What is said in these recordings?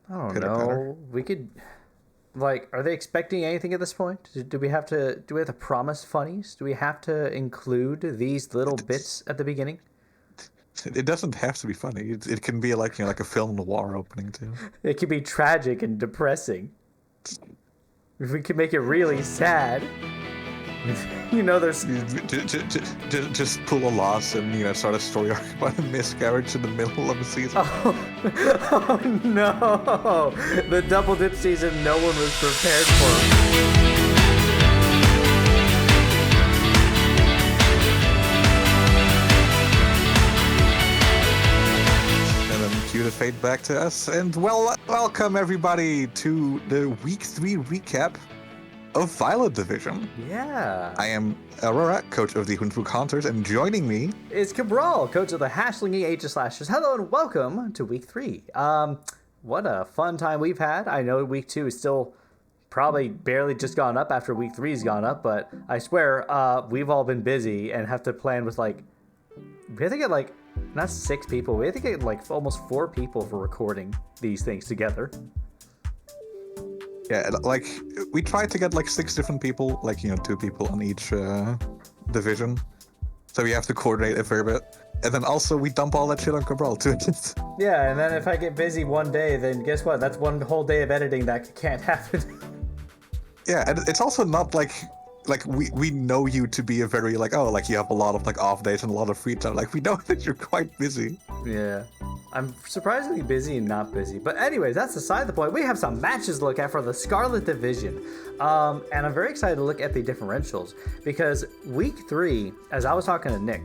I don't Could have better. know. We could, like, are they expecting anything at this point? Do we have to promise funnies? Do we have to include these little bits at the beginning? It doesn't have to be funny. It can be like like a film noir opening too. It could be tragic and depressing. If we could make it really sad. There's... Just pull a loss and start a story arc about a miscarriage in the middle of the season. Oh no! The double dip season no one was prepared for. Cue the fade back to us, and welcome everybody to the Week 3 recap of Violet Division. Yeah. I am Aurora, coach of the Hoonsbrook Hunters, and joining me is Cabral, coach of the Hashlingy Sandslashers. Hello and welcome to Week 3. What a fun time we've had. I know Week 2 is still probably barely just gone up after Week 3's gone up, but I swear we've all been busy and have to plan with we have to get not 6 people. We have to get almost 4 people for recording these things together. Yeah, we tried to get 6 different people, 2 people on each division. So we have to coordinate a fair bit. And then also we dump all that shit on Cabral too. Yeah, and then if I get busy one day, then guess what? That's one whole day of editing that can't happen. Yeah, and it's also not we know you to be a very you have a lot of off days and a lot of free time. We know that you're quite busy. Yeah. I'm surprisingly busy and not busy. But anyways, that's aside the point. We have some matches to look at for the Scarlet Division. And I'm very excited to look at the differentials because Week 3, as I was talking to Nick,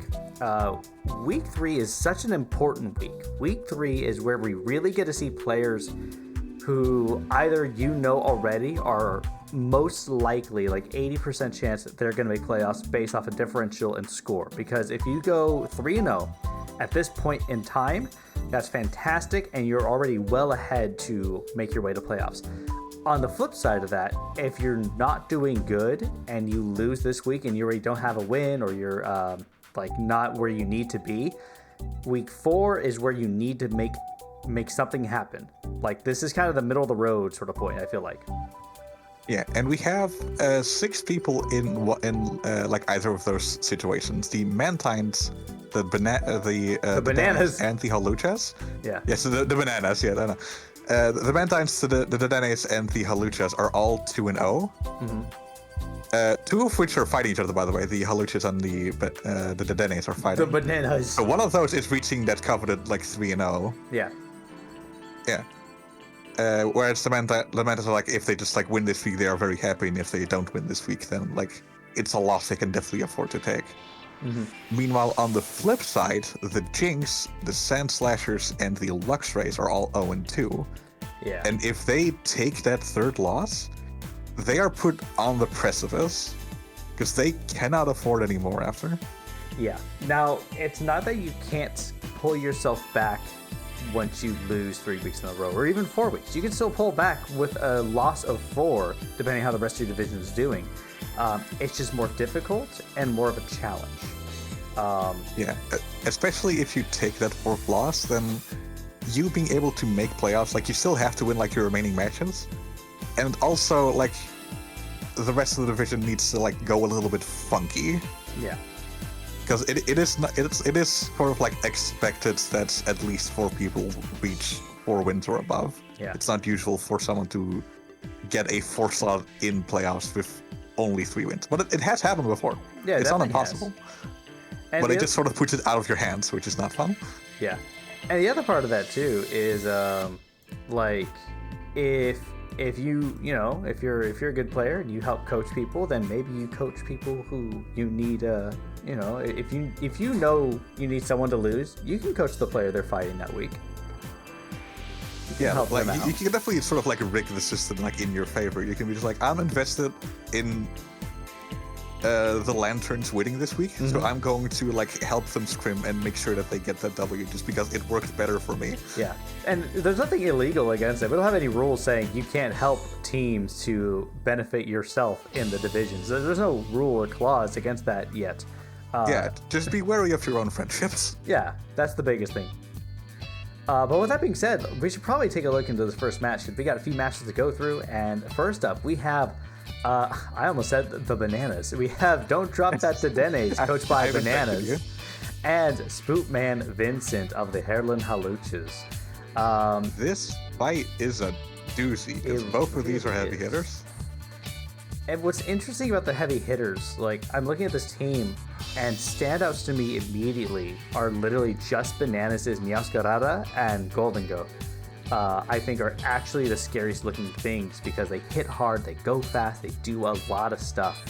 Week 3 is such an important week. Week 3 is where we really get to see players who either already are most likely 80% chance that they're going to make playoffs based off a differential and score. Because if you go 3-0 at this point in time, that's fantastic, and you're already well ahead to make your way to playoffs. On the flip side of that, if you're not doing good and you lose this week and you already don't have a win or you're not where you need to be, Week 4 is where you need to make something happen. This is kind of the middle of the road sort of point, I feel like. Yeah, and we have 6 people in either of those situations. The Mantines, the bananas, and the Hawluchas. Yeah. Yes, the bananas. Yeah, I know. The Mantines, the Dedennes, and the Hawluchas are all 2-0. Mm-hmm. 2 of which are fighting each other, by the way. The Hawluchas and the Dedennes are fighting. The bananas. So one of those is reaching that coveted 3-0. Yeah. Yeah. Whereas the Mantines are if they just win this week, they are very happy, and if they don't win this week, then it's a loss they can definitely afford to take. Mm-hmm. Meanwhile, on the flip side, the Jynx, the Sandslashers, and the Luxrays are all 0-2. Yeah. And if they take that third loss, they are put on the precipice because they cannot afford any more after. Yeah. Now, it's not that you can't pull yourself back once you lose 3 weeks in a row, or even 4 weeks. You can still pull back with a loss of 4, depending how the rest of your division is doing. It's just more difficult and more of a challenge. Yeah, especially if you take that 4th loss, then you being able to make playoffs, you still have to win your remaining matches, and also the rest of the division needs to go a little bit funky. Yeah. Because it is sort of expected that at least 4 people reach 4 wins or above. Yeah. It's not usual for someone to get a 4th slot in playoffs with only 3 wins. But it has happened before. Yeah, it's not impossible. But it just sort of puts it out of your hands, which is not fun. Yeah. And the other part of that too is if you're a good player and you help coach people, then maybe you coach people who you need if you know you need someone to lose, you can coach the player they're fighting that week. Yeah, you can definitely sort of rig the system in your favor. You can be just I'm invested in the Lanturns winning this week, so I'm going to help them scrim and make sure that they get that W just because it worked better for me. Yeah, and there's nothing illegal against it. We don't have any rules saying you can't help teams to benefit yourself in the divisions. There's no rule or clause against that yet. Yeah, just be wary of your own friendships. Yeah, that's the biggest thing. But with that being said, we should probably take a look into this first match, because we got a few matches to go through. And first up, we have, I almost said the Bananas. We have Don't Drop That Dedennes, coached by Bananas, and Spookman Vincent of the Heerlen Hawluchas. This fight is a doozy, because both of these are heavy hitters. And what's interesting about the heavy hitters, like, I'm looking at this team, and standouts to me immediately are literally just Bananas' Masquerada and Golden Goat. I think are actually the scariest looking things, because they hit hard, they go fast, they do a lot of stuff.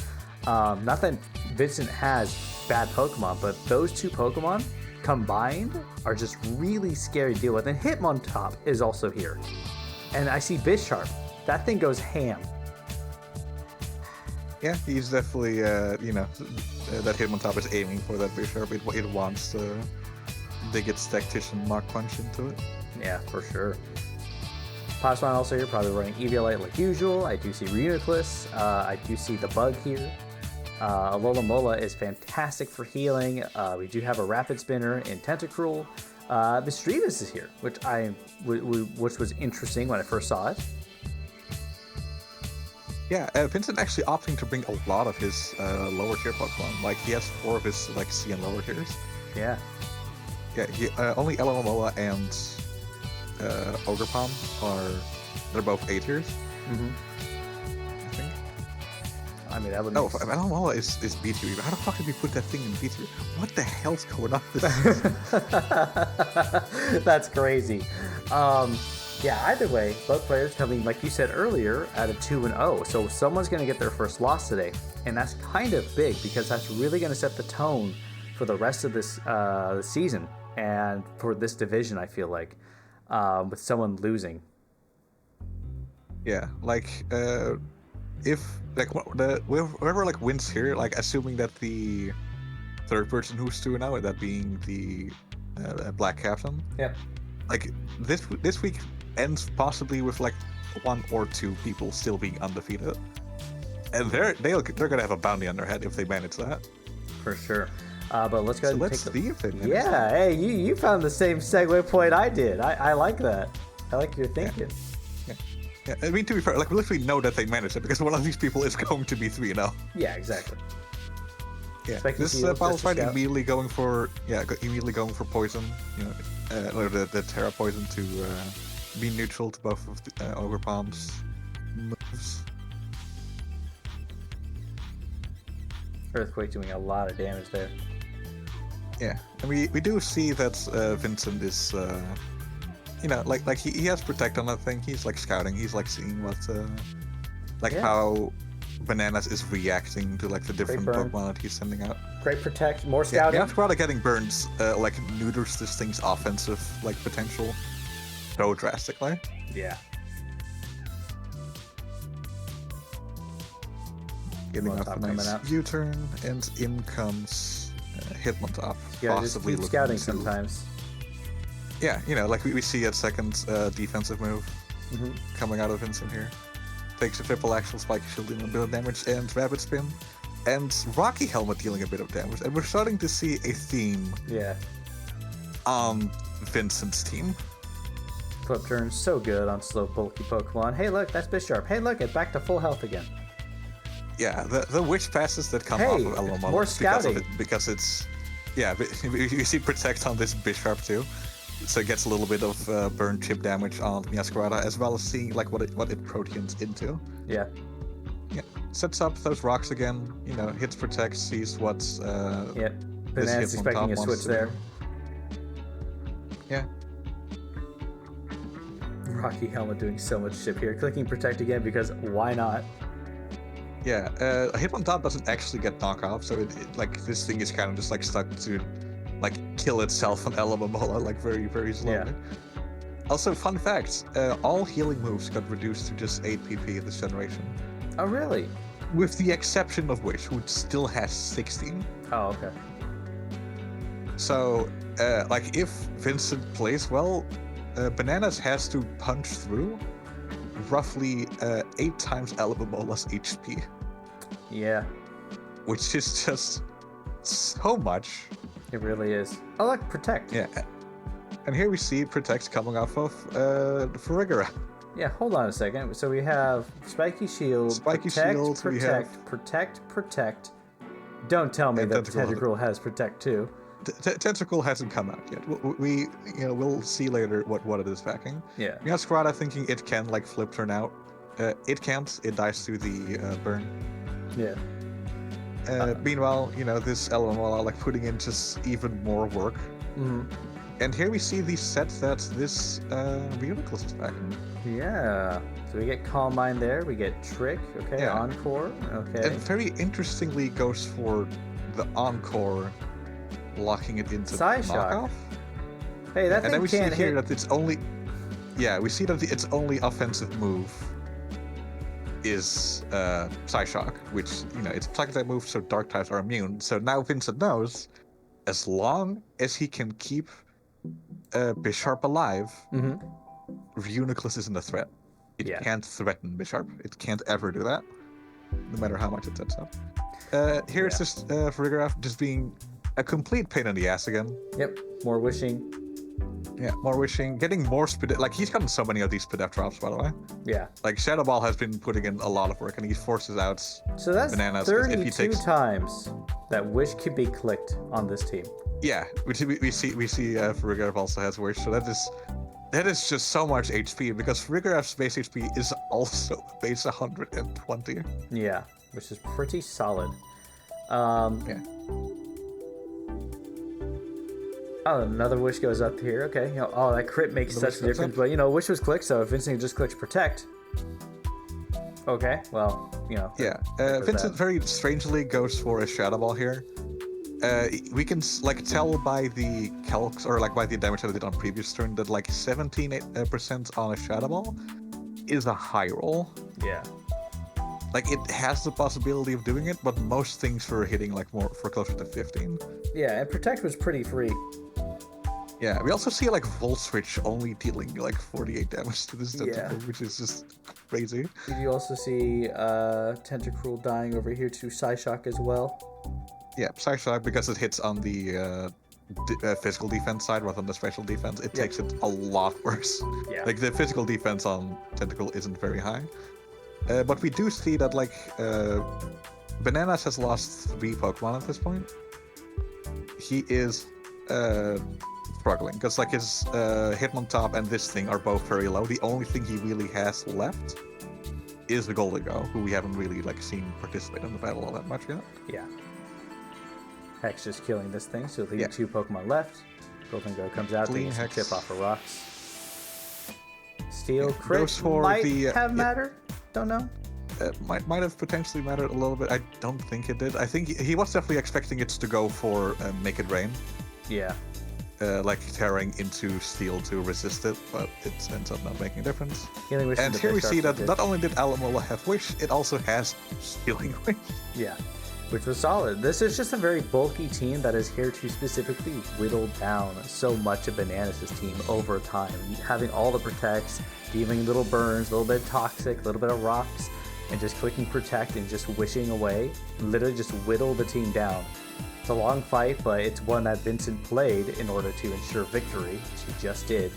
Not that Vincent has bad Pokemon, but those two Pokemon combined are just really scary to deal with. And Hitmontop is also here. And I see Bisharp. That thing goes ham. Yeah, he's definitely, that Hitmontop is aiming for that Bisharp. It wants to dig its Tactician Mach Punch into it. Yeah, for sure. Posmon also here, probably running Eviolite like usual. I do see Reuniclus. I do see the Bug here. Alola Mola is fantastic for healing. We do have a Rapid Spinner in Tentacruel. Misdreavus is here, which was interesting when I first saw it. Yeah, Vincent actually opting to bring a lot of his lower tier Pokemon. Like, he has 4 of his C and lower tiers. Yeah. Yeah, only Alomomola and Ogerpon they're both A tiers. Mm-hmm. I think. I mean, that would. No, Alomomola is B tier. How the fuck did we put that thing in B tier? What the hell's going on with this? That's crazy. Yeah, either way, both players coming, like you said earlier, at a 2-0. So someone's going to get their first loss today. And that's kind of big, because that's really going to set the tone for the rest of this season and for this division, I feel like, with someone losing. Yeah, like, if, like, whoever, like, wins here, like, assuming that the third person who's 2-0, that being the Black Captain. Yeah. Like, this week ends possibly with like 1 or 2 people still being undefeated, and they're gonna have a bounty on their head if they manage that. For sure. But let's go ahead and let's see if they manage that. Yeah, hey, you found the same segue point I did. I like that. I like your thinking. Yeah. I mean, to be fair, like, we literally know that they managed it, because one of these people is going to be 3-0. Yeah, exactly. Yeah, this battle fight immediately going for poison, or the Terra poison to be neutral to both of the Ogerpon's moves. Earthquake doing a lot of damage there. Yeah, and we do see that Vincent is, like he has Protect on that thing. He's like scouting. He's like seeing what, how Bananas is reacting to like the different Pokemon that he's sending out. Great Protect, more scouting. Yeah, Masquerada getting burns like neuters this thing's offensive like potential so drastically. Yeah. Giving off a nice U-turn, and in comes Hitmontop. Yeah, possibly just keep scouting sometimes. Yeah, like we see a second defensive move coming out of Vincent here. Takes a triple action, Spike Shield dealing a bit of damage, and Rapid Spin, and Rocky Helmet dealing a bit of damage. And we're starting to see a theme on Vincent's team. Flip turns so good on slow, bulky Pokemon. Hey, look, that's Bisharp. Hey, look, it's back to full health again. Yeah, the Witch Passes that come off of Alomomola more scouting. because it's... Yeah, you see Protect on this Bisharp too. So it gets a little bit of burn chip damage on Masquerada, as well as seeing like what it Proteans into. Yeah. Yeah. Sets up those rocks again, hits Protect, sees what's Bananas expecting a switch there. Yeah. Rocky Helmet doing so much shit here. Clicking Protect again because why not? Yeah, Hitmontop doesn't actually get knocked off, so like this thing is kind of just like stuck to like kill itself on Alomomola like very, very slowly. Yeah. Also, fun fact, all healing moves got reduced to just 8 PP this generation. Oh, really? With the exception of Wish, who still has 16. Oh, okay. So, like, if Vincent plays well, Bananas has to punch through roughly 8 times Alabamola's HP. Yeah. Which is just so much. It really is. Oh, look, Protect. Yeah. And here we see Protect coming off of Farigara. Yeah, hold on a second. So we have Spiky Shield, Spiky Protect, Shield, Protect, Protect. Don't tell me that Tentacruel has Protect too. Tentacruel hasn't come out yet. We'll see later what it is packing. Yeah. We got Squada thinking it can like flip turn out. It can't. It dies through the burn. Yeah. Meanwhile, this LML like putting in just even more work. Mm-hmm. And here we see the set that this Hawluchas is packing. Yeah. So we get Calm Mind there. We get Trick. Okay. Yeah. Encore. Okay. And very interestingly goes for the Encore, locking it into knockoff. Hey, that and thing then we see can't here hit. that it's only. Yeah, we see that its only offensive move is Psyshock, which it's a Psychic move, so Dark types are immune. So now Vincent knows, as long as he can keep Bisharp alive, Hawluchas isn't a threat. It can't threaten Bisharp. It can't ever do that, no matter how much it sets up. Here it's just Farigara just being a complete pain in the ass again. Yep. More wishing. Yeah, more wishing, getting more speed. Like, he's gotten so many of these Spidef drops, by the way. Yeah. Like, Shadow Ball has been putting in a lot of work, and he forces out So that's Bananas 32 times that Wish could be clicked on this team. Yeah, we see Farigara also has Wish, so that is just so much HP, because Farigara's base HP is also base 120. Yeah, which is pretty solid. Yeah. Oh, another Wish goes up here. Okay. That crit makes such a difference. But, Wish was clicked, so if Vincent just clicks Protect. Okay, well, Yeah. Vincent very strangely goes for a Shadow Ball here. We can tell by the calcs, or by the damage that it did on previous turn, that 17% on a Shadow Ball is a high roll. Yeah. It has the possibility of doing it, but most things were hitting more for closer to 15. Yeah, and Protect was pretty free. Yeah, we also see Volt Switch only dealing 48 damage to this Tentacruel, which is just crazy. You also see Tentacruel dying over here to Psyshock as well. Yeah, Psyshock, because it hits on the physical defense side rather than the special defense, it takes it a lot worse. Yeah. The physical defense on Tentacruel isn't very high. But we do see that Bananas has lost 3 Pokemon at this point. He is struggling, because his Hitmontop and this thing are both very low. The only thing he really has left is the Golden Go, who we haven't really seen participate in the battle all that much yet. Yeah. Hex just killing this thing, so leaving 2 Pokemon left. Golden Go comes out, taking some chip off of rocks. Steel crit might have mattered. Don't know. Might have potentially mattered a little bit. I don't think it did. I think he was definitely expecting it to go for Make It Rain. Yeah. Tearing into steel to resist it, but it ends up not making a difference. And here we see that not only did Alamola have Wish, it also has Healing Wish. Yeah, which was solid. This is just a very bulky team that is here to specifically whittle down so much of Bananas' team over time. Having all the protects, dealing little burns, a little bit of toxic, a little bit of rocks, and just clicking Protect and just wishing away. Literally just whittle the team down. It's a long fight, but it's one that Vincent played in order to ensure victory, which he just did,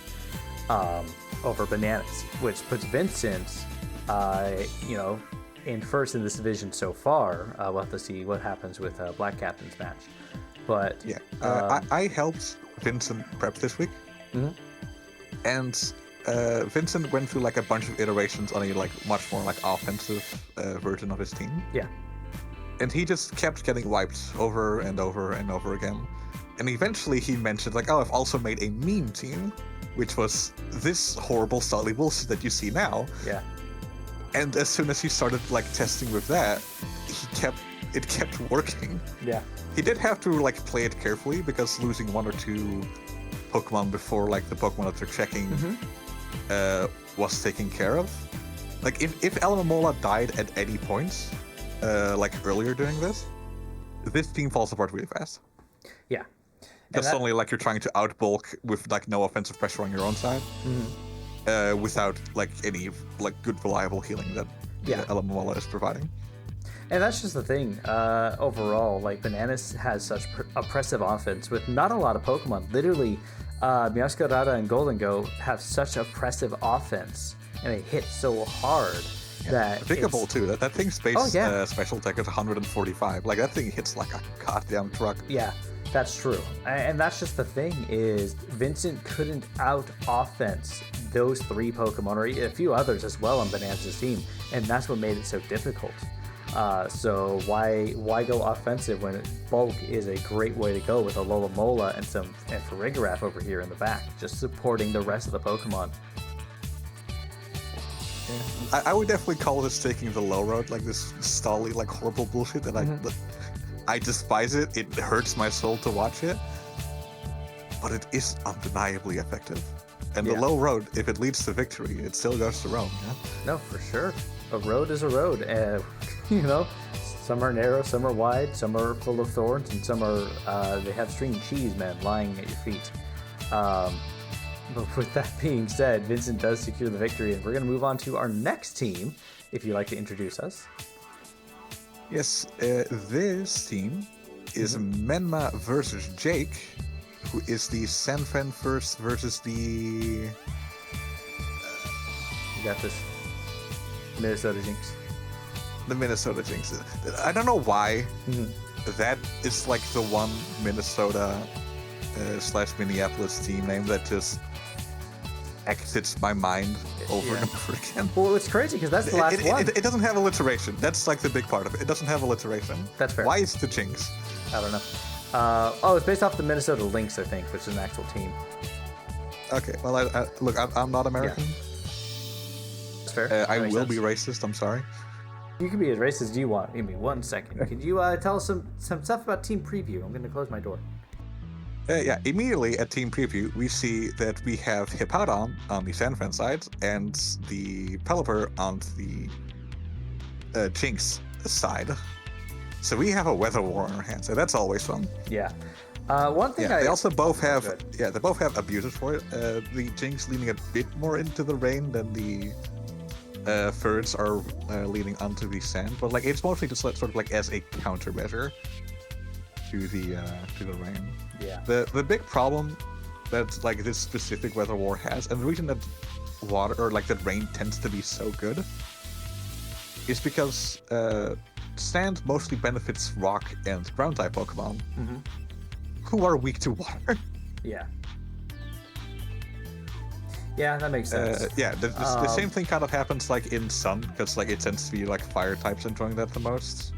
over Bananas, which puts Vincent, in first in this division so far. We'll have to see what happens with Black Captain's match. But yeah, I helped Vincent prep this week, and Vincent went through a bunch of iterations on a much more offensive version of his team. Yeah. And he just kept getting wiped over and over and over again. And eventually he mentioned, I've also made a meme team, which was this horrible Sully bullshit that you see now. Yeah. And as soon as he started, testing with that, it kept working. Yeah. He did have to, play it carefully, because losing 1 or 2 Pokemon before, the Pokemon that they're checking was taken care of. If Alamola died at any point, earlier doing this team falls apart really fast. Yeah. Just suddenly you're trying to outbulk with no offensive pressure on your own side, without any good reliable healing that Alamola is providing. And that's just the thing. Overall, Bananas has such oppressive offense with not a lot of Pokemon. Literally, Meowscarada and Golden Go have such oppressive offense, and they hit so hard that Thinkable too. That thing's base special attack is 145. Like that thing hits like a goddamn truck. Yeah, that's true. And that's just the thing is Vincent couldn't out offense those 3 Pokemon or a few others as well on Bonanza's team, and that's what made it so difficult. So why go offensive when bulk is a great way to go with a Alomomola and Farigiraf over here in the back, just supporting the rest of the Pokemon. Yeah. I would definitely call this taking the low road, like this stally, like horrible bullshit, and I despise it. It hurts my soul to watch it, but it is undeniably effective. And the low road, if it leads to victory, it still goes to Rome. Yeah? No, for sure. A road is a road. Some are narrow, some are wide, some are full of thorns, and some are they have string cheese men lying at your feet. But with that being said, Vincent does secure the victory, and we're going to move on to our next team, if you'd like to introduce us. Yes, this team is Menma versus Jake, who is the Sanfran first versus the... You got this. Minnesota Jynx. The Minnesota Jynx. I don't know why that is like the one Minnesota / Minneapolis team name that just exits my mind over and over again. Well, it's crazy because that's the last one. It doesn't have alliteration. That's like the big part of it. It doesn't have alliteration. That's fair. Why is the Jynx? I don't know. It's based off the Minnesota Lynx, I think, which is an actual team. Okay, well, look, I'm not American. Yeah. That's fair. I will be racist, I'm sorry. You can be as racist as you want. Give me 1 second. Could you tell us some stuff about Team Preview? I'm going to close my door. Immediately at Team Preview, we see that we have Hippowdon on the Sanfran side and the Pelipper on the Jynx side. So we have a weather war on our hands, and that's always fun. Yeah. One thing they also both have they both have abusers for it. The Jynx leaning a bit more into the rain than the Furrets are leaning onto the sand, but like it's mostly just sort of like as a countermeasure to the rain. Yeah. The big problem that like this specific weather war has, and the reason that water or like that rain tends to be so good, is because sand mostly benefits rock and ground type Pokemon, who are weak to water. Yeah. Yeah, that makes sense. The same thing kind of happens like in Sun, because like it tends to be like fire types enjoying that the most,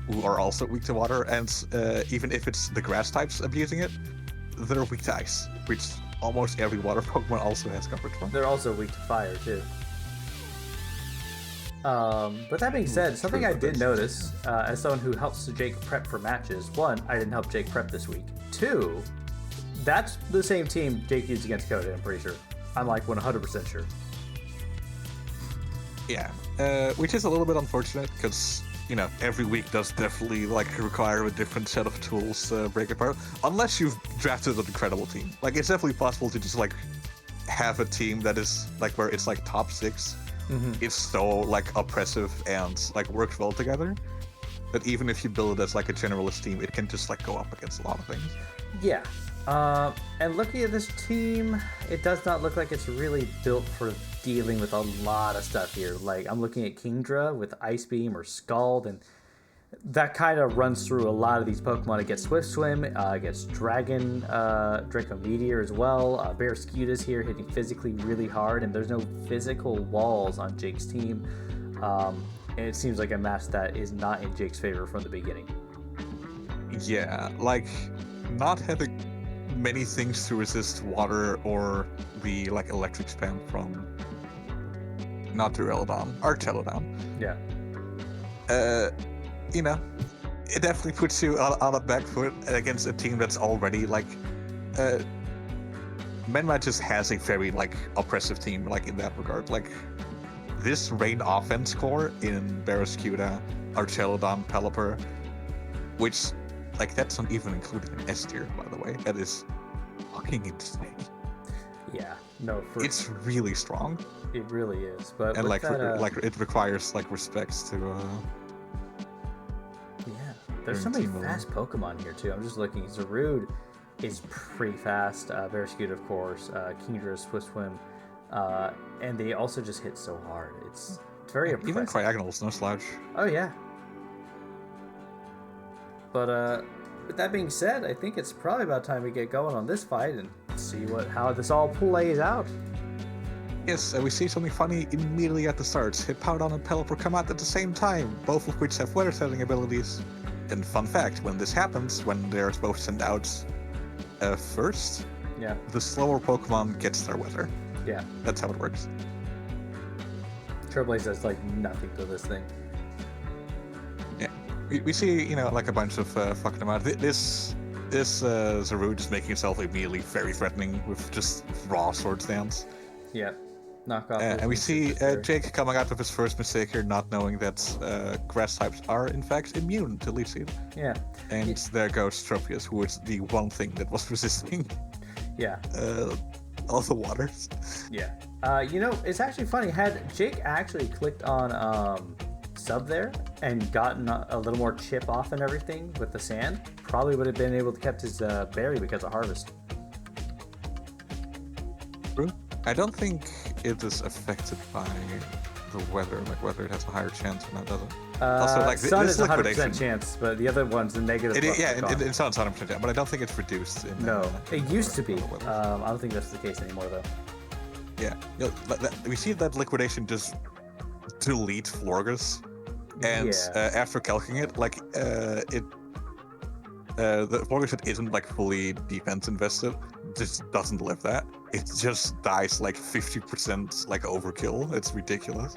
who are also weak to water, and even if it's the grass types abusing it, they're weak to ice, which almost every water Pokemon also has coverage from. They're also weak to fire too. But that being said, something I did notice as someone who helps Jake prep for matches, 1, I didn't help Jake prep this week. 2, that's the same team Jake used against Coda, I'm pretty sure. I'm like 100% sure. Yeah, which is a little bit unfortunate because, you know, every week does definitely like require a different set of tools to break apart. Unless you've drafted an incredible team. Like, it's definitely possible to just like have a team that is like where it's like top 6. It's so like oppressive and like works well together. But even if you build it as like a generalist team, it can just like go up against a lot of things. Yeah. And looking at this team, it does not look like it's really built for dealing with a lot of stuff here. Like, I'm looking at Kingdra with Ice Beam or Scald, and that kind of runs through a lot of these Pokemon. It gets Swift Swim, it gets Dragon, Draco Meteor as well. Barraskewda's here hitting physically really hard, and there's no physical walls on Jake's team. And it seems like a match that is not in Jake's favor from the beginning. Yeah, like, not having many things to resist water or the like electric spam from not Duraludon, Archelodon. Yeah. You know, it definitely puts you on a back foot against a team that's already like Menma just has a very like oppressive team like in that regard. Like this rain offense core in Barraskewda, Archelodon, Pelipper, which like that's not even including an S tier, by the way. That is fucking insane. Yeah, no, it's really strong. It really is, but and like like it requires like respects to. Yeah, there's so many fast Pokemon here too. I'm just looking. Zarude is pretty fast. Barraskewda, of course. Kingdra, Swift Swim. And they also just hit so hard. It's very impressive. Even Cryogonals, no slouch. Oh, yeah. But with that being said, I think it's probably about time we get going on this fight and see how this all plays out. Yes, we see something funny immediately at the start. Hippowdon and Pelipper come out at the same time, both of which have weather-setting abilities. And fun fact, when this happens, when they're both sent out first, the slower Pokemon gets their weather. Yeah. That's how it works. Trailblaze does like nothing to this thing. Yeah. We see, you know, like a bunch of fucking them out. This Zaru just making itself immediately very threatening with just raw sword stance. Yeah. Knock off. And we see Jake coming out with his first mistake here, not knowing that grass types are in fact immune to Leaf Seed. Yeah. And there goes Tropius, who is the one thing that was resisting. Yeah. All the waters. Yeah. You know, it's actually funny. Had Jake actually clicked on sub there and gotten a little more chip off and everything with the sand, probably would have been able to kept his berry because of harvest. True. I don't think it is affected by the weather, like whether it has a higher chance or not, does it? Also, like Sun this is a 100% liquidation chance, but the other one's a negative. in Sun's 100%, yeah, but I don't think it's reduced. No, it used to be. I don't think that's the case anymore, though. Yeah, we see that liquidation just delete Florges, and after calcing it, like the Florges that isn't like fully defense invested just doesn't live that. It just dies like 50% like overkill. It's ridiculous.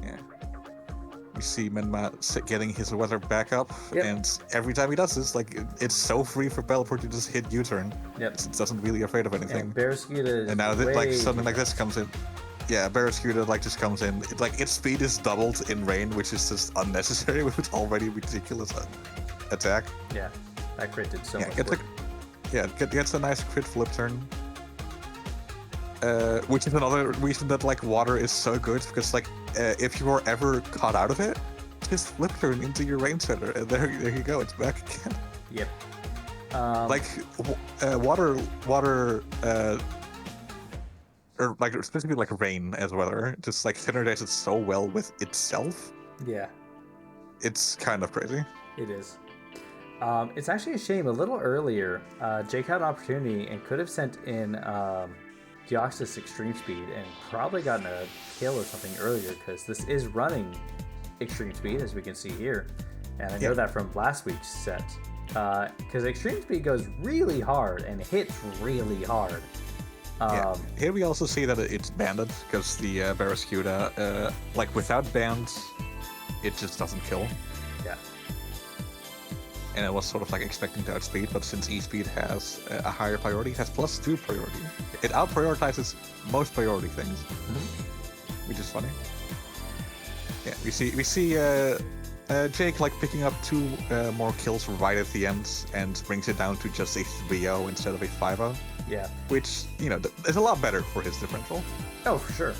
Yeah. We see Menma getting his weather back up, and every time he does this, like it's so free for Pelipper to just hit U-turn. Yep. It doesn't really afraid of anything. And Barraskewda is and now that like something like this comes in. Yeah, Barraskewda like just comes in. Its speed is doubled in rain, which is just unnecessary with its already ridiculous attack. Yeah, that crit did so much. Gets a nice crit flip turn. Which is another reason that like water is so good, because like if you are ever caught out of it, just flip turn into your rain center, and there you go, it's back again. Yep. Water. Or like specifically like rain as weather, just like synergizes so well with itself. Yeah. It's kind of crazy. It is. It's actually a shame. A little earlier, Jake had an opportunity and could have sent in Deoxys Extreme Speed and probably gotten a kill or something earlier, because this is running Extreme Speed, as we can see here. And I know that from last week's set. Because Extreme Speed goes really hard and hits really hard. Here we also see that it's banded, because the Barraskewda, like without bands, it just doesn't kill. Yeah. And it was sort of like expecting to outspeed, but since E-Speed has a higher priority, it has +2 priority. It out-prioritizes most priority things, which is funny. Yeah, we see Jake like picking up 2 more kills right at the end and brings it down to just a 3-0 instead of a 5-0. Yeah. Which, you know, is a lot better for his differential. Oh, for sure.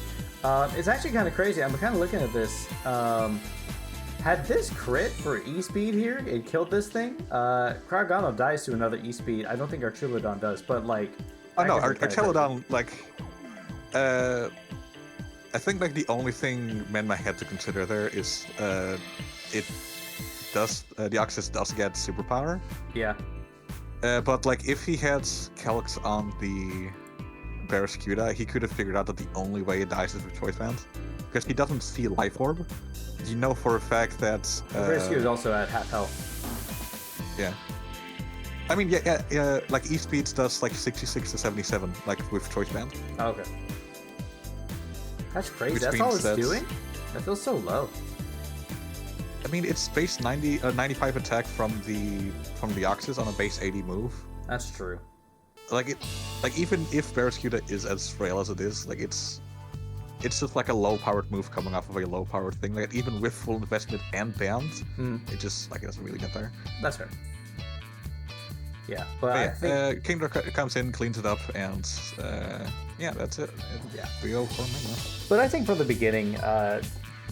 It's actually kind of crazy. I'm kind of looking at this. Had this crit for E-Speed here, it killed this thing. Cryogonal dies to another E-Speed. I don't think Archelodon does, but like... Oh no, Archelodon, like... I think like the only thing Menma had to consider there is the Deoxys does get superpower. Yeah. But like if he had calcs on the Barraskewda, he could have figured out that the only way it dies is with choice bands, because he doesn't see Life Orb. You know for a fact that Barraskewda is also at half health. Yeah. I mean, yeah. Like E-Speeds does like 66 to 77, like with choice band. Oh, okay. That's crazy. Which That's all means it's doing? That feels so low. I mean, it's base 95 attack from the Deoxys on a base 80 move. That's true. Like even if Barraskewda is as frail as it is, like it's just like a low-powered move coming off of a low-powered thing. Like even with full investment and band, it just like it doesn't really get there. That's fair. Yeah, but I think Kingdra comes in, cleans it up, and that's it. Yeah, 3-0 for Menma. But I think from the beginning,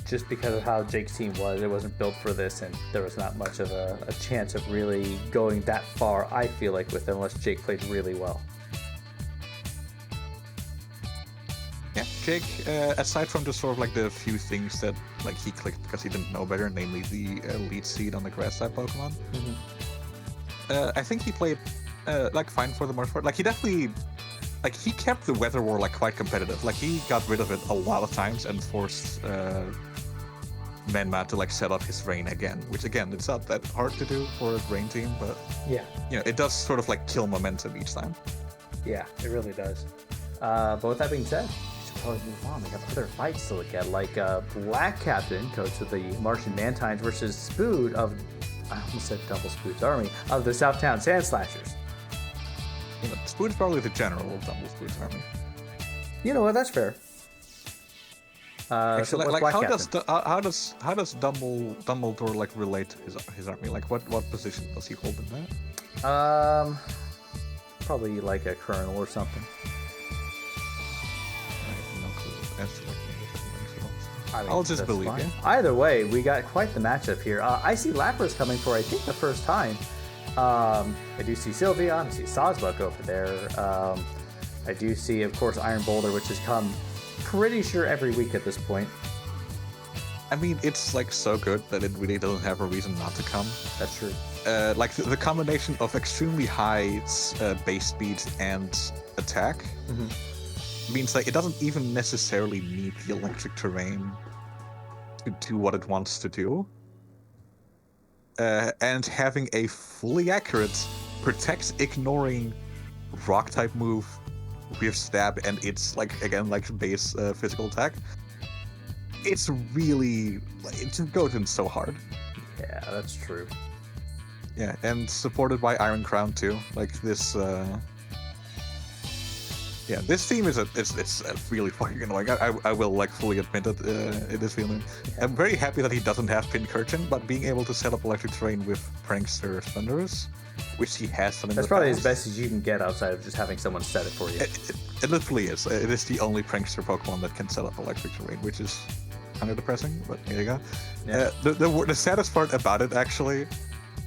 just because of how Jake's team was. It wasn't built for this, and there was not much of a chance of really going that far, I feel like, with it, unless Jake played really well. Yeah, Jake, aside from just sort of like the few things that like he clicked because he didn't know better, namely the lead seed on the grass type Pokemon, I think he played like fine for the most part. Like he definitely, like he kept the Weather War like quite competitive. Like he got rid of it a lot of times and forced Menma to like set up his rain again, which again, it's not that hard to do for a rain team, but yeah, you know, it does sort of like kill momentum each time. Yeah, it really does. But with that being said, we should probably move on. We have other fights to look at, like Black Captain, coach of the Martian Mantines, versus Spood of, I almost said Double Spood's army, of the Southtown Sandslashers. You know, Spood's probably the general of Double Spood's army. You know what? That's fair. Actually, so like Black how Captain? does Dumbledore like relate to his army? Like what position does he hold in that? Probably like a colonel or something. I'll just believe you. Either way, we got quite the matchup here. I see Lapras coming for, I think, the first time. I do see Sylveon, I see Sawsbuck over there. I do see, of course, Iron Boulder, which has come pretty sure every week at this point. I mean, it's like so good that it really doesn't have a reason not to come. That's true. Like the combination of extremely high base speed and attack means like it doesn't even necessarily need the electric terrain to do what it wants to do. And having a fully accurate protects ignoring rock type move with stab and it's like again like base physical attack. It's really it just goes in so hard. Yeah, that's true. Yeah, and supported by Iron Crown too. Like this yeah, this team is it's really fucking annoying. I will like fully admit it. It is feeling. Yeah. I'm very happy that he doesn't have Pincurchin, but being able to set up electric terrain with Prankster Thunderous, which he has done in That's the probably past. as best as you can get outside of just having someone set it for you. It literally is. It is the only Prankster Pokemon that can set up electric terrain, which is kind of depressing, but here you go. Yeah. The saddest part about it actually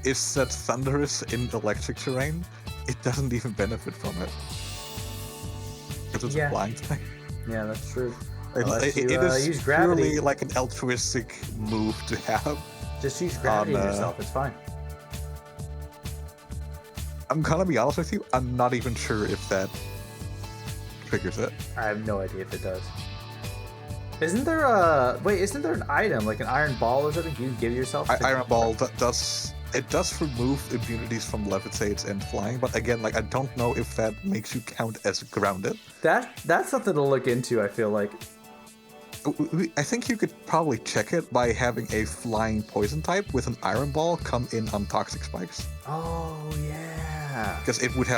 is that Thunderous in electric terrain, it doesn't even benefit from it. Because it's a flying type. Yeah, that's true. It is use gravity. purely like an altruistic move to have. Just use gravity on yourself, it's fine. I'm gonna be honest with you, I'm not even sure if that triggers it. I have no idea if it does. Isn't there an item, like an iron ball or something you can give yourself? Iron ball does remove immunities from levitates and flying, but again, like I don't know if that makes you count as grounded. That's something to look into, I feel like. I think you could probably check it by having a flying poison type with an iron ball come in on toxic spikes. Oh yeah. Because it would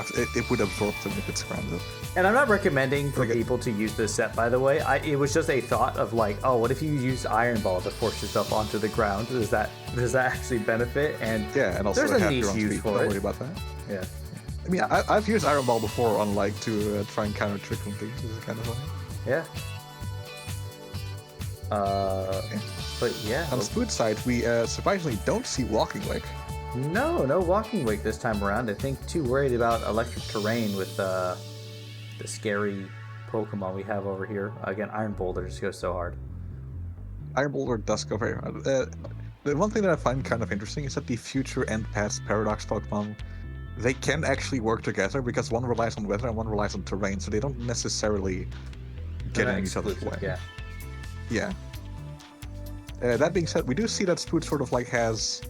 absorb them if it's grounded. And I'm not recommending for people to use this set, by the way. It was just a thought of like, oh, what if you use Iron Ball to force yourself onto the ground? Does that actually benefit? And yeah, and also there's a niche your own use speed. for Don't it. worry about that. Yeah. I mean, I've used Iron Ball before on like to try and counter trick from things. This is kind of funny. Yeah. But yeah. On the Spood side, we surprisingly don't see Walking Wake. No Walking Wake this time around. I think too worried about electric terrain with the scary Pokemon we have over here. Again, Iron Boulder just goes so hard. Iron Boulder does go very hard. The one thing that I find kind of interesting is that the future and past Paradox Pokemon, they can actually work together because one relies on weather and one relies on terrain, so they don't necessarily get in each other's way. Yeah. Yeah. That being said, we do see that Spood sort of like has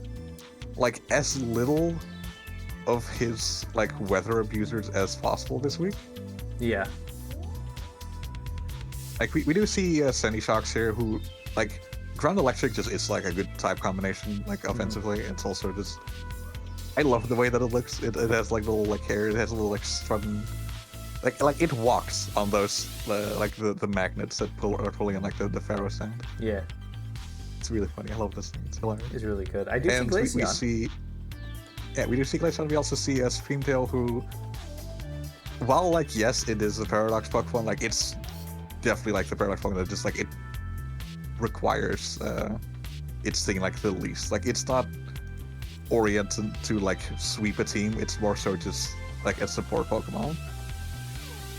like as little of his like weather abusers as possible this week. Yeah. Like we do see Sandy Shocks here who like ground electric just is like a good type combination like offensively. It's also just I love the way that it looks. It has like little like hair. It has a little like strutting. Like it walks on those like the magnets that are pulling on like the Pharaoh sand. Yeah. It's really funny. I love this thing. It's hilarious. It's really good. I do see and Glaceon. we do see Glaceon. We also see Streamtail, who, while like yes, it is a Paradox Pokemon. Like it's definitely like the Paradox Pokemon that just like requires its thing like the least. Like it's not oriented to like sweep a team. It's more so just like a support Pokemon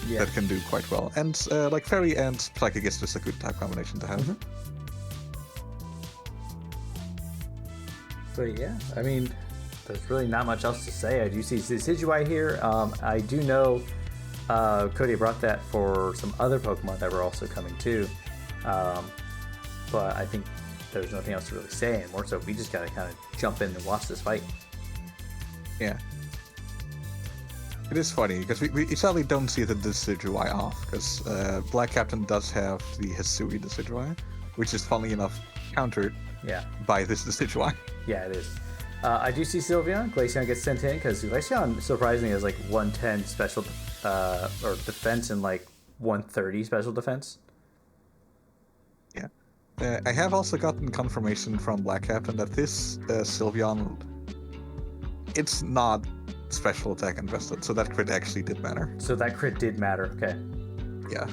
that can do quite well. And like Fairy and Psychic is just a good type combination to have. Mm-hmm. But yeah, I mean, there's really not much else to say. I do see Decidueye here. I do know Cody brought that for some other Pokemon that were also coming too. But I think there's nothing else to really say anymore, so we just gotta kind of jump in and watch this fight. Yeah. It is funny, because we sadly don't see the Decidueye off, because Black Captain does have the Hisui Decidueye, which is funnily enough countered by this Decidueye. Yeah, it is. I do see Sylveon. Glaceon gets sent in, because Glaceon surprisingly has like 110 special or defense and like 130 special defense. Yeah. I have also gotten confirmation from Black Captain that this Sylveon, it's not special attack invested, so that crit actually did matter. So that crit did matter, okay. Yeah.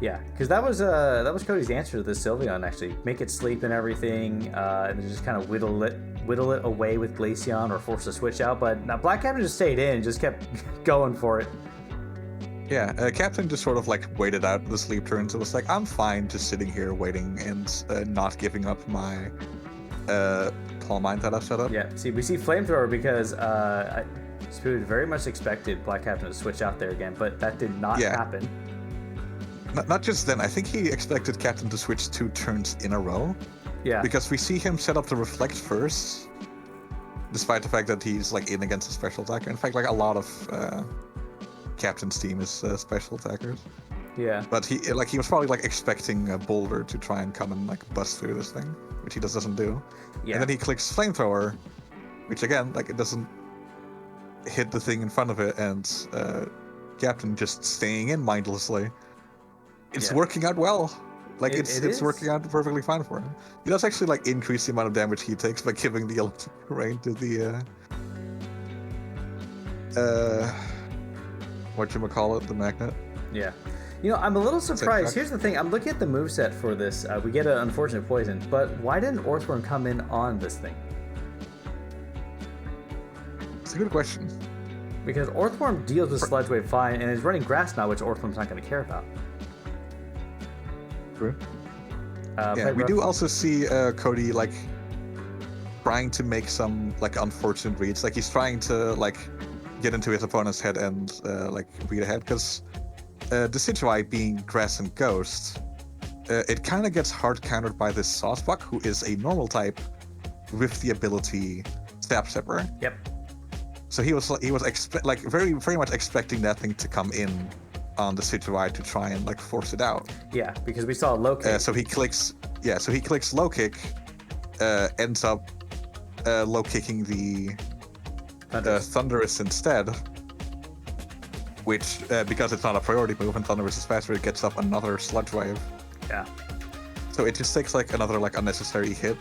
Yeah, because that was Cody's answer to this Sylveon, actually. Make it sleep and everything, and just kind of whittle it away with Glaceon or force a switch out, but now Black Captain just stayed in and just kept going for it. Yeah, Captain just sort of like waited out the sleep turns. It was like, I'm fine just sitting here waiting and not giving up my Calm Mind that I've set up. Yeah, see, we see Flamethrower because Spirit very much expected Black Captain to switch out there again, but that did not happen. Not just then, I think he expected Captain to switch 2 turns in a row. Yeah. Because we see him set up the Reflect first, despite the fact that he's like in against a special attacker. In fact, like a lot of Captain's team is special attackers. Yeah. But he was probably like expecting Boulder to try and come and like bust through this thing, which he just doesn't do. Yeah. And then he clicks Flamethrower, which again, like it doesn't hit the thing in front of it, and Captain just staying in mindlessly. It's working out well. Like it's working out perfectly fine for him. He does actually like increase the amount of damage he takes by giving the electric rain to the whatchamacallit, the magnet. Yeah. You know, I'm a little surprised. Here's the thing. I'm looking at the moveset for this. We get an unfortunate poison, but why didn't Orthworm come in on this thing? It's a good question. Because Orthworm deals with Sludge Wave fine and is running Grass now, which Orthworm's not going to care about. True. Yeah, we do also see Cody like trying to make some like unfortunate reads. Like he's trying to like get into his opponent's head and like read ahead, because Decidueye being Grass and Ghost, it kind of gets hard countered by this Sawsbuck, who is a normal type with the ability Stab Zipper. Yep. So he was very much expecting that thing to come in on the Decidueye to try and like force it out. Yeah, because we saw low kick. So he clicks low kick, ends up low kicking the Thunderous instead, which because it's not a priority move and Thunderous is faster, it gets up another Sludge Wave. Yeah. So it just takes like another like unnecessary hit,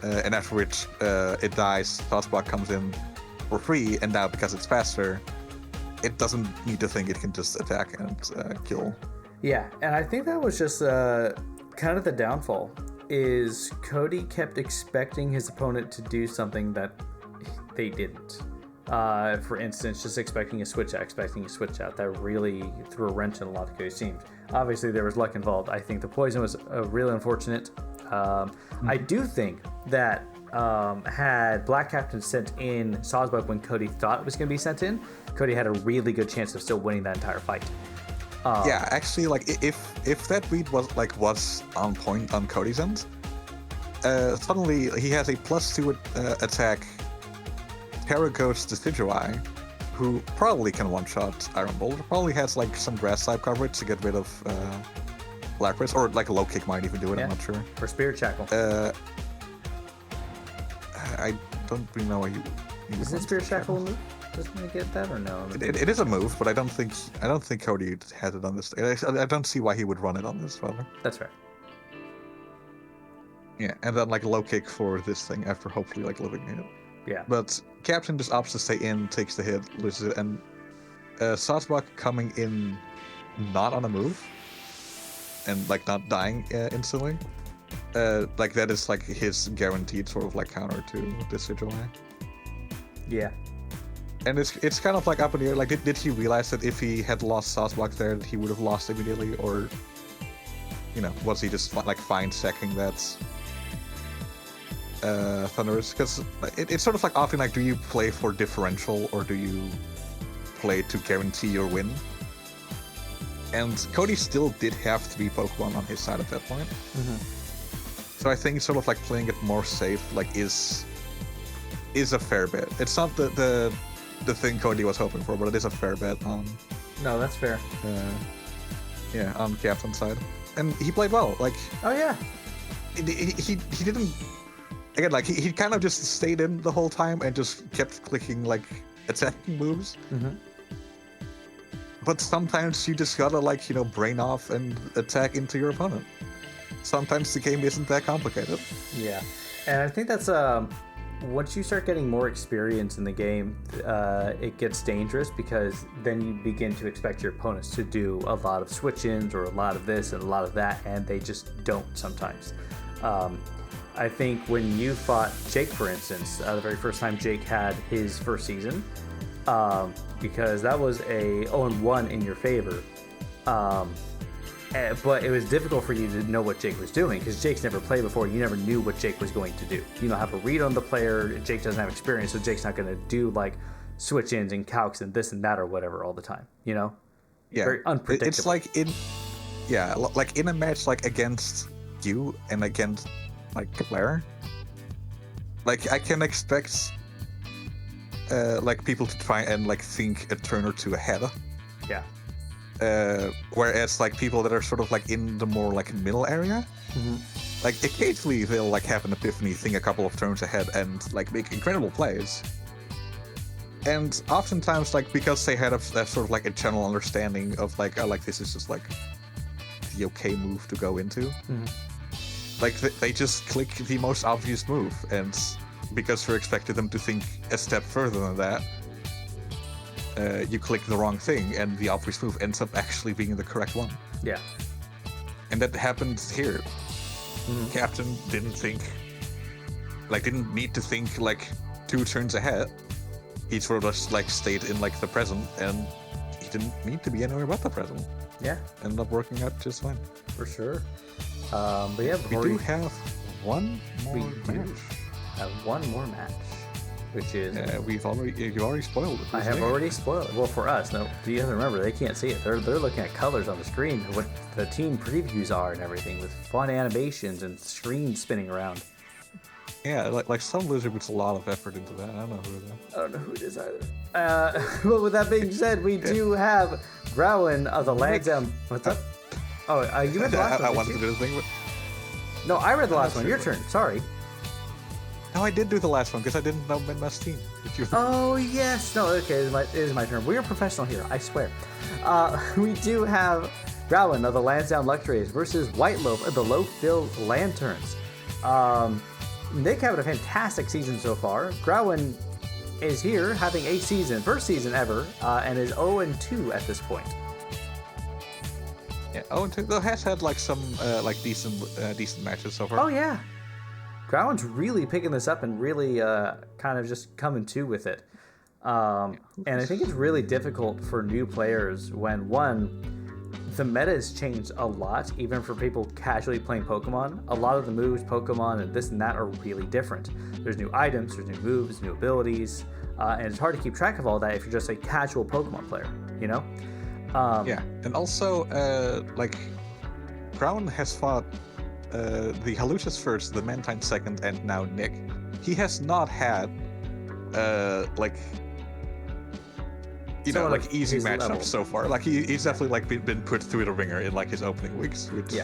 and after which it dies. Tossblock comes in for free, and now because it's faster, it doesn't need to think, it can just attack and kill. Yeah, and I think that was just kind of the downfall, is Cody kept expecting his opponent to do something that they didn't. For instance, just expecting a switch out. That really threw a wrench in a lot of Cody's teams. Obviously, there was luck involved. I think the poison was really unfortunate. I do think that had Black Captain sent in Sawsbuck when Cody thought it was going to be sent in, Cody had a really good chance of still winning that entire fight. Yeah, actually, like if that read was on point on Cody's end, suddenly he has a +2 attack Terra Ghost Decidueye, who probably can one-shot Iron Bolt. Probably has like some grass type coverage to get rid of Lapras, or like a low kick might even do it. Yeah. I'm not sure. For Spirit Shackle. I don't really know why you. Is it Spirit Shackle a move? Doesn't it get that or no? It is a move, but I don't think Cody has it on this. I don't see why he would run it on this rather. That's fair. Yeah, and then like low kick for this thing after hopefully like living it. Yeah. But Captain just opts to stay in, takes the hit, loses it, and Sawsbuck coming in not on a move and like not dying instantly like that is like his guaranteed sort of like counter to Decidueye. Yeah. And it's kind of like up in the air. Like, did he realize that if he had lost Sasquatch there, that he would have lost immediately, or was he just like fine sacking that Thunderous? Because it's sort of like often like, do you play for differential or do you play to guarantee your win? And Cody still did have 3 Pokemon on his side at that point. So I think sort of like playing it more safe like is a fair bet. It's not the thing Cody was hoping for, but it is a fair bet on. No, that's fair. On Captain's side, and he played well. Like, oh yeah, he didn't. Again, like he kind of just stayed in the whole time and just kept clicking like attacking moves. But sometimes you just gotta like brain off and attack into your opponent. Sometimes the game isn't that complicated. Yeah, and I think that's once you start getting more experience in the game, it gets dangerous because then you begin to expect your opponents to do a lot of switch-ins or a lot of this and a lot of that, and they just don't sometimes. I think when you fought Jake, for instance, the very first time Jake had his first season, because that was a 0-1 in your favor, but it was difficult for you to know what Jake was doing because Jake's never played before. You never knew what Jake was going to do. You don't have a read on the player. Jake doesn't have experience, so Jake's not going to do like switch-ins and calcs and this and that or whatever all the time. Yeah, very unpredictable. It's like in a match like against you and against like Claire. Like I can expect like people to try and like think a turn or two ahead. Yeah. Whereas like people that are sort of like in the more like middle area, like occasionally they'll like have an epiphany, think a couple of turns ahead, and like make incredible plays. And oftentimes, like because they had a sort of like a general understanding of like, oh, like this is just like the okay move to go into. Like they just click the most obvious move, and because you're expected them to think a step further than that. You click the wrong thing, and the obvious move ends up actually being the correct one. Yeah. And that happened here. Captain didn't need to think like 2 turns ahead. He sort of just like stayed in like the present, and he didn't need to be anywhere but the present. Yeah. Ended up working out just fine. For sure. But yeah, we do have one more match. Have one more match. Which is you've already spoiled it. I have already spoiled it. Well, for us, no. You have to remember they can't see it. They're looking at colors on the screen, what the team previews are and everything, with fun animations and screens spinning around. Yeah, like some lizard puts a lot of effort into that. I don't know who it is. I don't know who it is either. But with that being said, we do have Growan of the Lansdowne. What's up? Oh, you read the last one. I wanted to do the thing, but no, I read the last one. Your turn. Sorry. No, I did do the last one because I didn't know Mantines. Oh, yes. No, okay, it is my turn. We are professional here, I swear. We do have Growan of the Lansdowne Luxrays versus White Loaf of the Loafville Lanturns. Nick having a fantastic season so far. Growan is here having a season, first season ever, and is 0-2 at this point. Yeah, 0-2. Though has had like some like decent matches so far. Oh yeah. Growan's really picking this up and really kind of just coming to with it. And I think it's really difficult for new players when, one, the meta has changed a lot, even for people casually playing Pokemon. A lot of the moves, Pokemon, and this and that are really different. There's new items, there's new moves, new abilities, and it's hard to keep track of all that if you're just a casual Pokemon player, you know? Yeah, and also, like, Growan has fought the Hawluchas first, the Mantines second, and now Nick. He has not had like easy matchups so far. Like he's definitely like been put through the ringer in like his opening weeks, which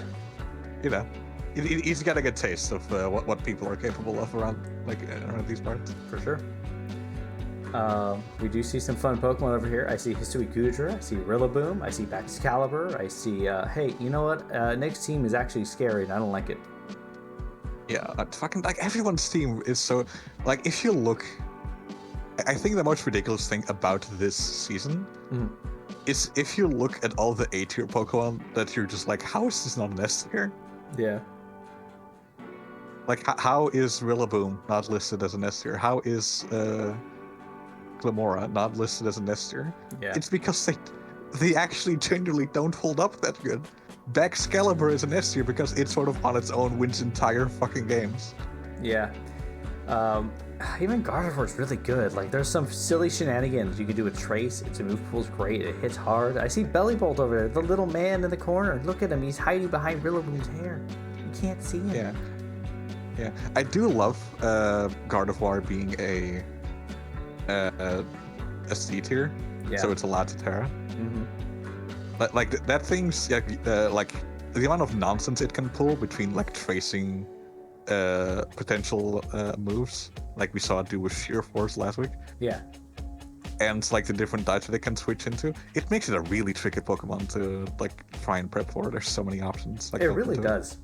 he's got a good taste of what people are capable of around these parts. For sure. We do see some fun Pokemon over here. I see Hisui Gudra, I see Rillaboom, I see Baxcalibur, I see, hey, you know what? Nick's team is actually scary and I don't like it. Yeah, fucking, like, everyone's team is so, like, if you look, I think the most ridiculous thing about this season is if you look at all the A-tier Pokemon that you're just like, how is this not an S tier? Yeah. Like, how is Rillaboom not listed as an S tier? How is Glamora not listed as an S tier? Yeah. It's because they actually genuinely don't hold up that good. Excalibur is an S tier because it's sort of on its own, wins entire fucking games. Yeah. Even Gardevoir's really good. Like, there's some silly shenanigans you can do with Trace. Its move pool's great. It hits hard. I see Bellybolt over there, the little man in the corner. Look at him. He's hiding behind Rillaboom's hair. You can't see him. Yeah. Yeah. I do love Gardevoir being a C tier. Yeah. So it's allowed to Terra. Mm-hmm. Like that thing's like the amount of nonsense it can pull between like tracing potential moves, like we saw it do with Sheer Force last week. Yeah. And like the different types that it can switch into, it makes it a really tricky Pokemon to like try and prep for. There's so many options. Like, it really does.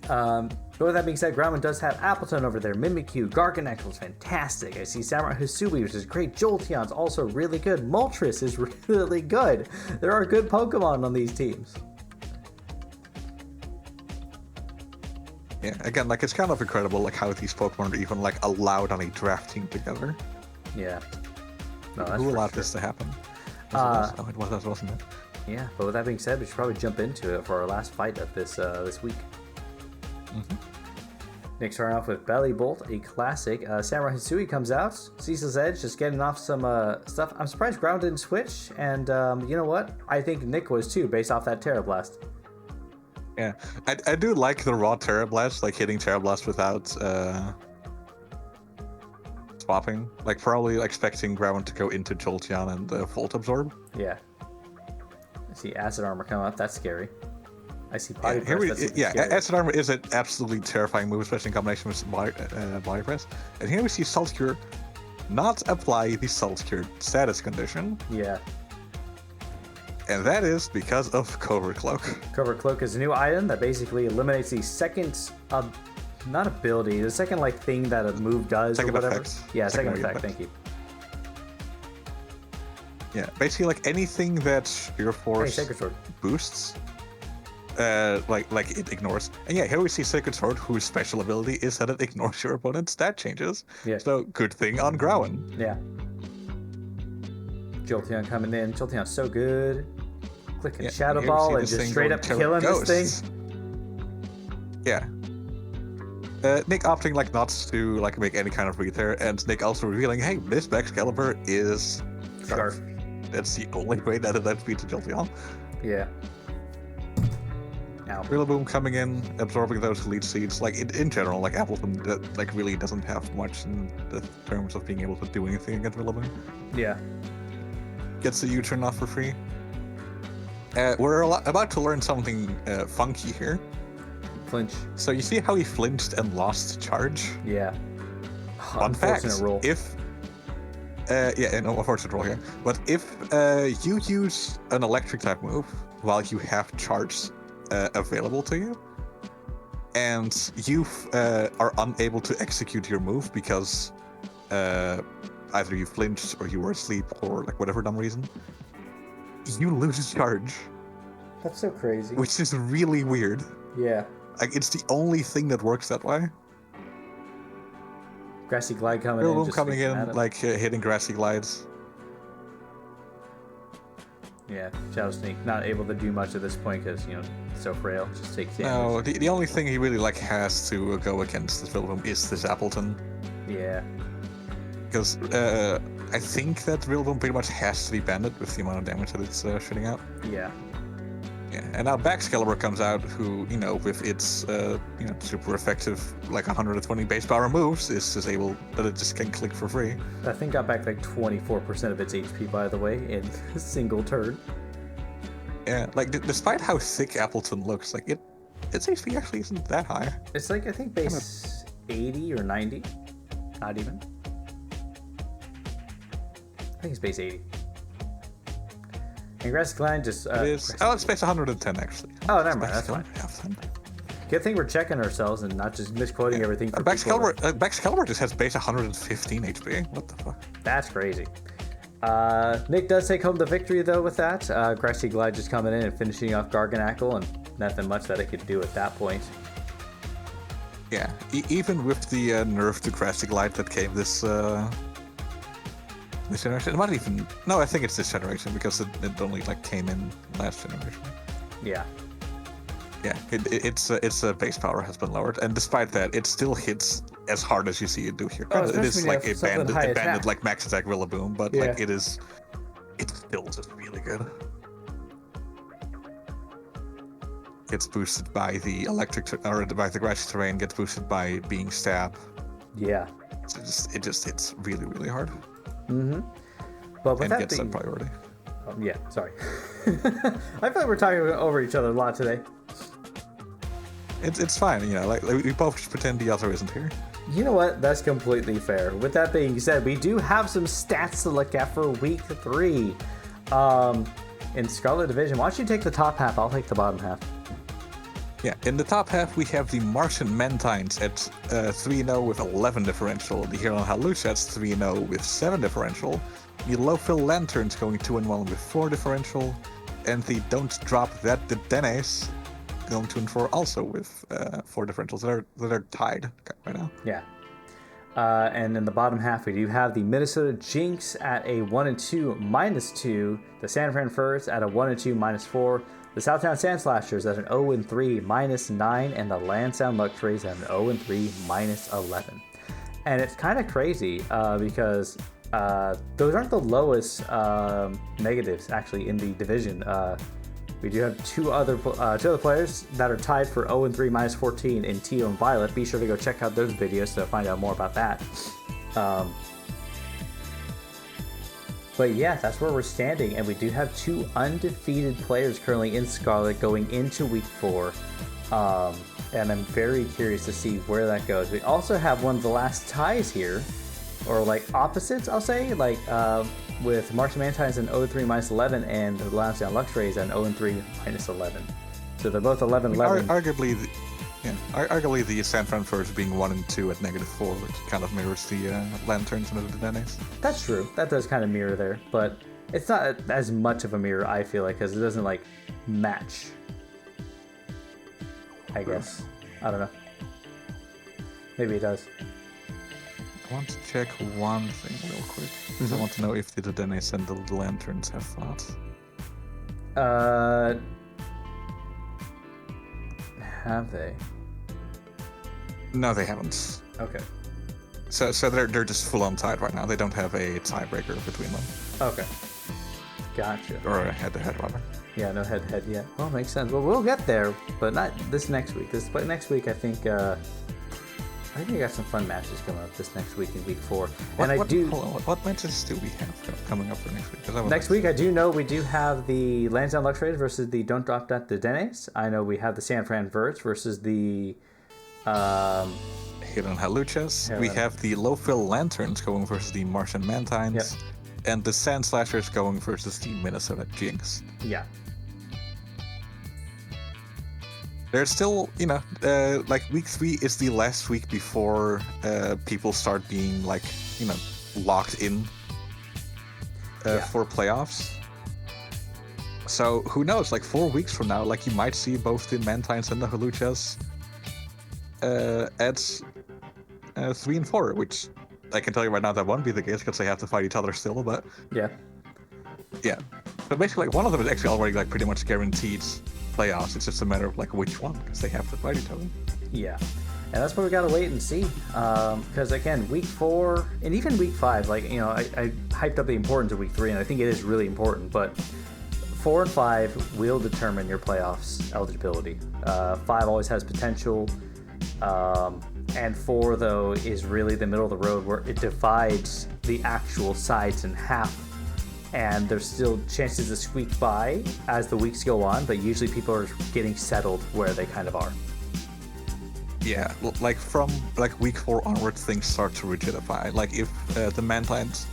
But with that being said, Groundman does have Appleton over there, Mimikyu, Garganacl's fantastic. I see Samurai Hisui, which is great. Jolteon's also really good. Moltres is really good. There are good Pokemon on these teams. Yeah, again, like it's kind of incredible like how these Pokemon are even like allowed on a draft team together. Yeah. No, that's who allowed this to happen? It wasn't it? Yeah, but with that being said, we should probably jump into it for our last fight of this week. Mm-hmm. Nick starting off with Bellybolt, a classic. Samurai Hisui comes out. Cecil's Edge just getting off some stuff. I'm surprised Ground didn't switch, and you know what? I think Nick was too, based off that Terra Blast. Yeah, I do like the raw Terra Blast, like hitting Terra Blast without swapping. Like probably expecting Ground to go into Jolteon and Volt Absorb. Yeah. I see Acid Armor come up. That's scary. I see Body Press. Acid Armor is an absolutely terrifying move, especially in combination with Body Press. And here we see Salt Cure not apply the Salt Cure status condition. Yeah. And that is because of Covert Cloak. Covert Cloak is a new item that basically eliminates the second, not ability, the second like thing that a move does second or whatever. Effect. Yeah, second effect. Thank you. Yeah, basically like anything that Spear Force boosts, like it ignores. And yeah, here we see Sacred Sword, whose special ability is that it ignores your opponent's stat changes. Yeah. So good thing on Growan. Yeah. Jolteon coming in. Jolteon's so good. Clicking Shadow Ball and just straight up killing this thing. Yeah. Nick opting like not to like make any kind of read-there, and Nick also revealing, hey, this Excalibur is Scarf. That's the only way that it beats a Jolteon. Yeah. Now, Rillaboom coming in, absorbing those lead seeds. Like in general, like Appleton like really doesn't have much in the terms of being able to do anything against Rillaboom. Yeah. Gets the U-turn off for free. We're about to learn something funky here. Flinch. So you see how he flinched and lost charge? Yeah. Fun fact, roll. If unfortunate roll here. But if you use an electric type move while you have charge available to you, and you are unable to execute your move because either you flinched or you were asleep or like whatever dumb reason, you lose charge. That's so crazy. Which is really weird. Yeah. Like it's the only thing that works that way. Grassy Glide coming in. Coming in, like hitting Grassy Glides. Yeah, Shadow Sneak not able to do much at this point because it's so frail. Just takes damage. No, the only thing he really like has to go against this Rillaboom is this Appleton. Yeah. Because I think that Rillaboom pretty much has to be banded with the amount of damage that it's shooting out. Yeah. Yeah, and now Excalibur comes out, who with its super effective like 120 base power moves is able that it just can click for free. That thing got back like 24% of its HP, by the way, in a single turn. Yeah, like despite how thick Appleton looks, like its HP actually isn't that high. It's like I think base 80 or 90, not even. I think it's base 80. And Grassy Glide just... it is. It's base 110, actually. Oh, never mind. That's fine. Good thing we're checking ourselves and not just misquoting everything. Excalibur just has base 115 HP. What the fuck? That's crazy. Nick does take home the victory, though, with that. Grassy Glide just coming in and finishing off Garganacl, and nothing much that it could do at that point. Yeah, even with the nerf to Drastic Light that came this generation, it might even... No, I think it's this generation, because it only like came in last generation. Yeah. Yeah, its base power has been lowered, and despite that, it still hits as hard as you see it do here. Oh, it is like a banded attack. like max attack Rillaboom, but Yeah. like it's still just really good. Gets boosted by the by the grassy terrain. Gets boosted by being stab. Yeah. It just hits really really hard. Mm-hmm. But with and that gets being... that priority. Yeah, sorry. I feel like we're talking over each other a lot today. It's fine, you know, like we both just pretend the other isn't here. You know what? That's completely fair. With that being said, we do have some stats to look at for week 3. In Scarlet Division, why don't you take the top half? I'll take the bottom half. Yeah, in the top half we have the Martian Mantines at 3-0 with 11 differential, the Heerlen Hawluchas at 3-0 with 7 differential, the Loafville Lanturns going 2-1 with 4 differential, and the Don't Drop That Dedennes going 2-4 also with 4 differentials that are tied right now. Yeah. And in the bottom half, we do have the Minnesota Jynx at a 1-2 -2, the San Fran Furrets at a 1-2 -4, the Southtown Sandslashers at an 0-3 -9, and the Lansdowne Luxrays at an 0-3 -11. And it's kind of crazy because those aren't the lowest negatives actually in the division. We do have two other players that are tied for 0-3 -14 in Teal and Violet. Be sure to go check out those videos to find out more about that. But yeah, that's where we're standing, and we do have 2 undefeated players currently in Scarlet going into week 4. And I'm very curious to see where that goes. We also have one of the last ties here, or like opposites, I'll say, like with Martian Mantines an 0-3 -11 and the Lansdowne Luxrays an 0-3 -11. So they're both 11-11. Arguably the San Fran Furrets being 1-2 at -4, which kind of mirrors the Lanturns and the Dedennes. That's true. That does kind of mirror there, but it's not as much of a mirror, I feel like, because it doesn't like match. I guess. I don't know. Maybe it does. I want to check one thing real quick. I want to know if the Dedennes and the Lanturns have fought. Have they? No, they haven't. Okay. So they're just full on tied right now. They don't have a tiebreaker between them. Okay. Gotcha. Or a head-to-head, rather. Yeah, no head-to-head yet. Well, makes sense. Well, we'll get there, but not this next week. But next week, I think we got some fun matches coming up this next week in week 4. What matches do we have coming up for next week? Next week, I do know we do have the Lansdowne Luxrays versus the Don't Drop That Dedennes. I know we have the San Fran Furrets versus the Heerlen Hawluchas. We have the Loafville Lanturns going versus the Martian Mantines. Yep. And the Sandslashers going versus the Minnesota Jynx. Yeah. There's still, like week 3 is the last week before people start being like, locked in for playoffs. So who knows? Like 4 weeks from now, like you might see both the Mantines and the Hawluchas at 3 and 4, which I can tell you right now that won't be the case because they have to fight each other still. But yeah. So basically, like one of them is actually already like pretty much guaranteed playoffs. It's just a matter of like which one, because they have to fight each other. Yeah, and that's what we gotta wait and see. Because again, week 4 and even week 5, like I hyped up the importance of week 3, and I think it is really important. But 4 and 5 will determine your playoffs eligibility. 5 always has potential, and 4 though is really the middle of the road where it divides the actual sides in half. And there's still chances to squeak by as the weeks go on, but usually people are getting settled where they kind of are. Yeah, like from like week 4 onwards, things start to rigidify. Like if the Mantines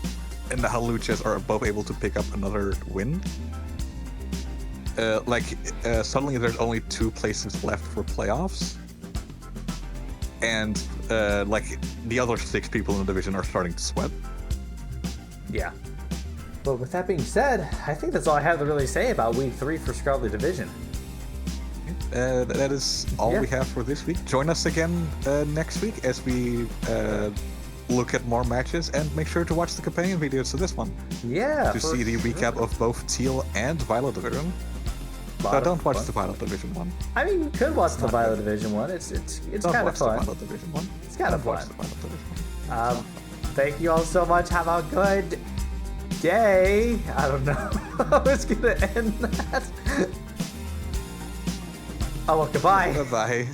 and the Hawluchas are both able to pick up another win, suddenly there's only 2 places left for playoffs, and like the other 6 people in the division are starting to sweat. Yeah. But with that being said, I think that's all I have to really say about week 3 for Scarlet Division. that is all we have for this week. Join us again next week as we look at more matches, and make sure to watch the companion videos to this one. Yeah. To see the recap of both Teal and Violet Division. So don't watch the Violet Division one. I mean, you could watch the Violet Division one. It's kind of fun. The Violet Division one. It's kind of fun. Watch the Violet Division one. Thank you all so much. Have a good day. I don't know how I was gonna end that. Oh, well, goodbye. Bye-bye.